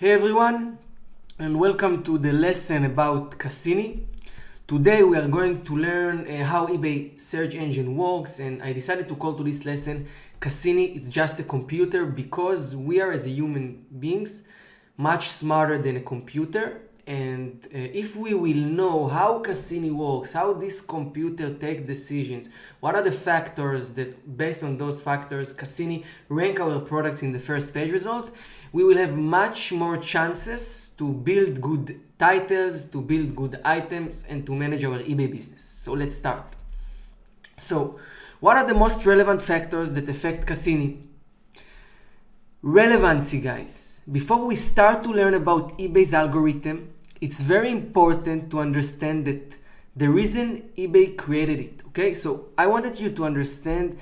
Hey everyone, and welcome to the lesson about Cassini. Today we are going to learn how eBay search engine works, and I decided to call to this lesson Cassini It's Just a Computer because we are as a human beings much smarter than a computer, and if we will know how Cassini works, how this computer takes decisions, what are the factors that based on those factors Cassini rank our products in the first page result, we will have much more chances to build good titles, to build good items, and to manage our eBay business. So let's start. So what are the most relevant factors that affect Cassini? Relevancy, guys. Before we start to learn about eBay's algorithm, it's very important to understand that the reason eBay created it, okay? So I wanted you to understand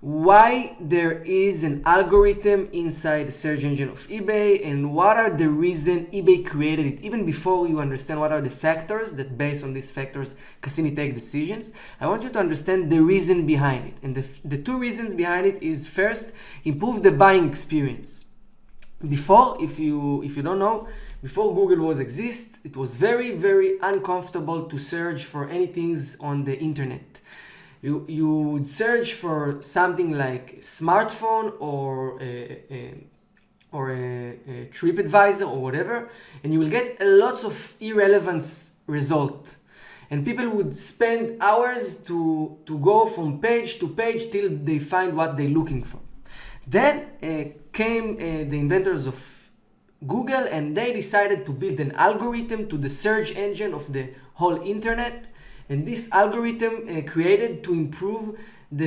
why there is an algorithm inside the search engine of eBay and what are the reason eBay created it. Even before you understand what are the factors that based on these factors Cassini take decisions, I want you to understand the reason behind it. And the two reasons behind it is first, improve the buying experience. Before, if you don't know, before Google was exist, it was very uncomfortable to search for anything on the internet. You would search for something like smartphone or a TripAdvisor or whatever, and you will get a lots of irrelevance result. And people would spend hours to go from page to page till they find what they're looking for. Then came the inventors of Google, and they decided to build an algorithm to the search engine of the whole internet. And this algorithm created to improve the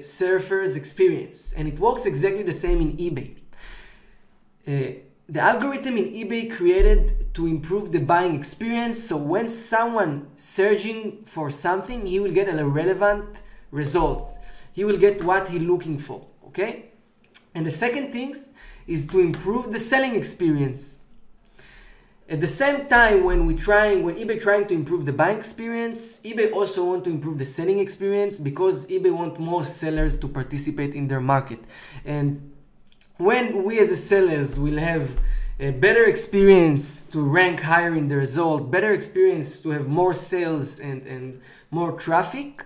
surfer's experience. And it works exactly the same in eBay. The algorithm in eBay created to improve the buying experience. So when someone searching for something, he will get a relevant result. He will get what he's looking for, okay? And the second thing is to improve the selling experience. At the same time, when eBay trying to improve the buying experience, eBay also want to improve the selling experience because eBay want more sellers to participate in their market. And when we as a sellers will have a better experience to rank higher in the result, better experience to have more sales and more traffic,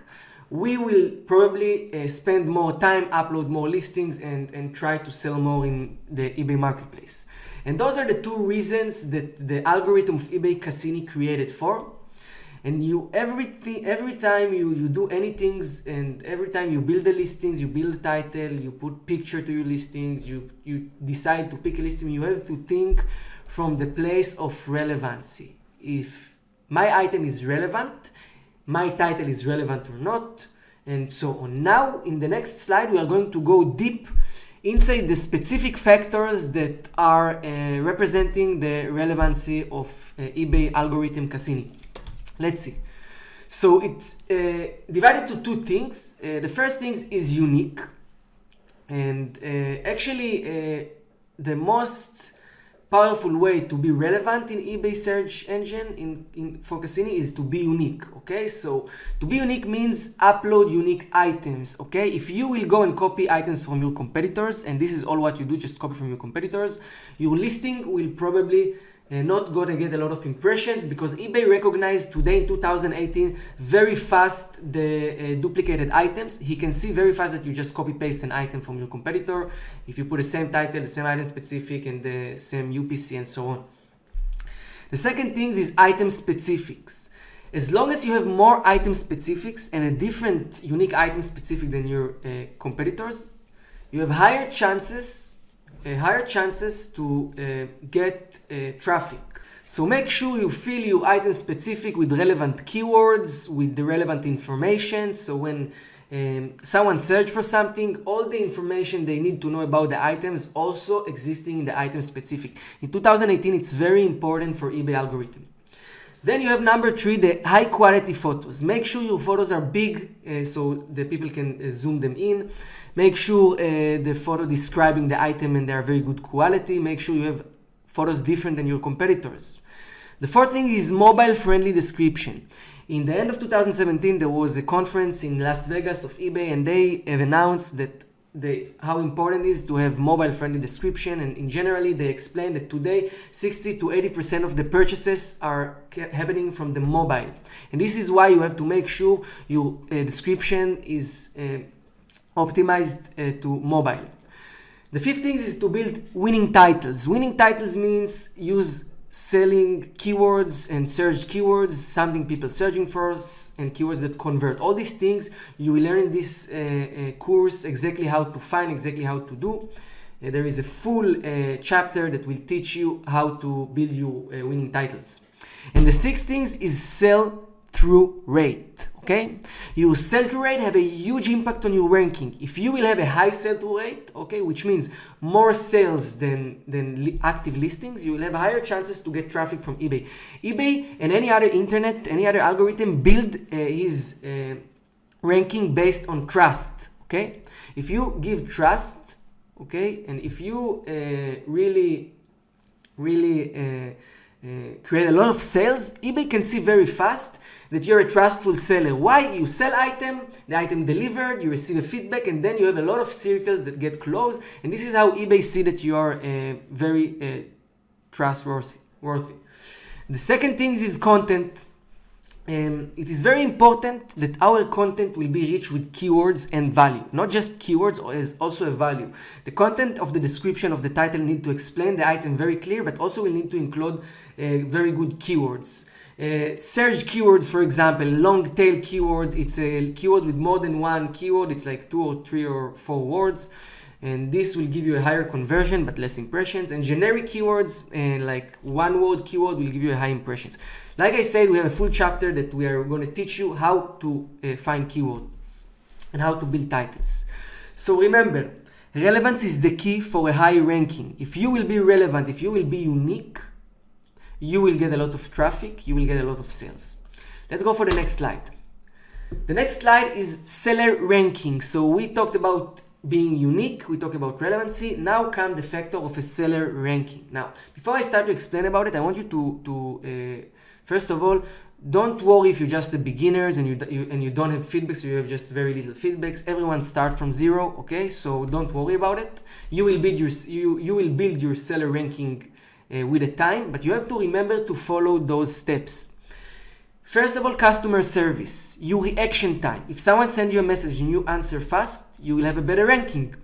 we will probably spend more time, upload more listings, and try to sell more in the eBay marketplace. And those are the two reasons that the algorithm of eBay Cassini created for. And every time you do anything, and every time you build the listings, you build a title, you put picture to your listings, you decide to pick a listing, you have to think from the place of relevancy. If my item is relevant, my title is relevant or not, and so on. Now, in the next slide, we are going to go deep inside the specific factors that are representing the relevancy of eBay algorithm Cassini. Let's see. So it's divided to two things. The first thing is unique, and actually the most powerful way to be relevant in eBay search engine for Cassini is to be unique, okay? So to be unique means upload unique items, okay? If you will go and copy items from your competitors, and this is all what you do, just copy from your competitors, your listing will probably not going to get a lot of impressions because eBay recognized today in 2018 very fast the duplicated items. He can see very fast that you just copy paste an item from your competitor if you put the same title, the same item specific, and the same UPC and so on. The second thing is item specifics. As long as you have more item specifics and a different unique item specific than your competitors, you have higher chances to get traffic. So make sure you fill your item specific with relevant keywords, with the relevant information. So when someone search for something, all the information they need to know about the items also existing in the item specific. In 2018, it's very important for eBay algorithm. Then you have number 3, the high quality photos. Make sure your photos are big so the people can zoom them in. Make sure the photo describing the item and they are very good quality. Make sure you have photos different than your competitors. The fourth thing is mobile friendly description. In the end of 2017, there was a conference in Las Vegas of eBay, and they have announced that how important it is to have mobile-friendly description, and in generally they explain that today 60 to 80% of the purchases are happening from the mobile, and this is why you have to make sure your description is optimized to mobile. The fifth thing is to build winning titles. Winning titles means use selling keywords and search keywords, something people searching for, and keywords that convert. All these things you will learn in this course, exactly how to find, exactly how to do. There is a full chapter that will teach you how to build your winning titles. And the sixth thing is sell through rate. Okay, your sell-through rate have a huge impact on your ranking. If you will have a high sell-through rate, okay, which means more sales than active listings, you will have higher chances to get traffic from eBay. eBay and any other internet, any other algorithm build his ranking based on trust. Okay, if you give trust, okay, and if you really create a lot of sales, eBay can see very fast that you're a trustful seller. Why? You sell item, the item delivered, you receive a feedback, and then you have a lot of circles that get closed, and this is how eBay see that you are very trustworthy. The second thing is content. It is very important that our content will be rich with keywords and value. Not just keywords, as also a value. The content of the description of the title need to explain the item very clear, but also will need to include very good keywords. Search keywords, for example, long tail keyword. It's a keyword with more than one keyword. It's like 2 or 3 or 4 words. And this will give you a higher conversion but less impressions. And generic keywords, like one word keyword, will give you a high impressions. Like I said, we have a full chapter that we are going to teach you how to find keyword and how to build titles. So remember, relevance is the key for a high ranking. If you will be relevant, if you will be unique, you will get a lot of traffic, you will get a lot of sales. Let's go for the next slide. The next slide is seller ranking. So we talked about being unique, we talk about relevancy. Now come the factor of a seller ranking. Now, before I start to explain about it, I want you to first of all, don't worry if you're just a beginners and you don't have feedbacks, you have just very little feedbacks. Everyone start from zero, okay? So don't worry about it. You will build your seller ranking with the time, but you have to remember to follow those steps. First of all, customer service, your reaction time. If someone sends you a message and you answer fast, you will have a better ranking.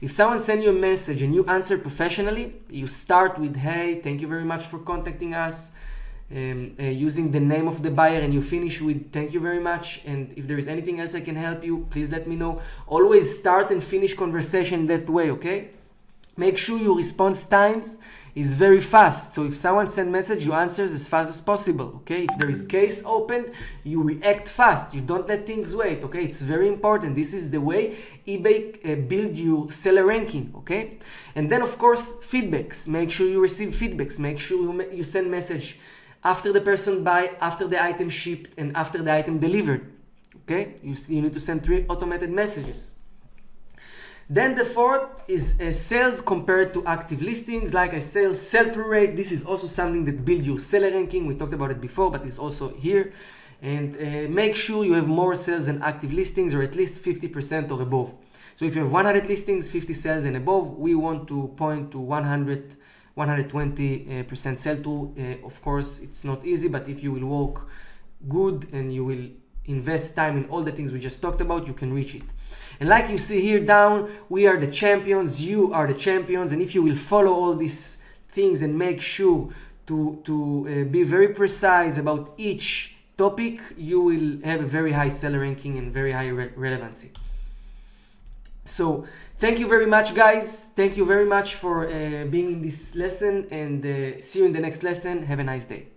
If someone sends you a message and you answer professionally, you start with, hey, thank you very much for contacting us, using the name of the buyer, and you finish with thank you very much, and if there is anything else I can help you, please let me know. Always start and finish conversation that way, okay? Make sure your response times is very fast. So if someone sends message, you answer as fast as possible, okay? If there is case opened, you react fast. You don't let things wait, okay? It's very important. This is the way eBay build your seller ranking, okay? And then, of course, feedbacks. Make sure you receive feedbacks. Make sure you send message after the person buy, after the item shipped, and after the item delivered, okay? You need to send 3 automated messages. Then the fourth is sales compared to active listings. Like I said, sell-through rate. This is also something that builds your seller ranking. We talked about it before, but it's also here. And make sure you have more sales than active listings, or at least 50% or above. So if you have 100 listings, 50 sales and above, we want to point to 120% sell-through. Of course, it's not easy, but if you will work good and you will invest time in all the things we just talked about, you can reach it. And like you see here down, we are the champions, you are the champions, and if you will follow all these things and make sure to be very precise about each topic, you will have a very high seller ranking and very high relevancy. So thank you very much, guys. Thank you very much for being in this lesson, and see you in the next lesson. Have a nice day.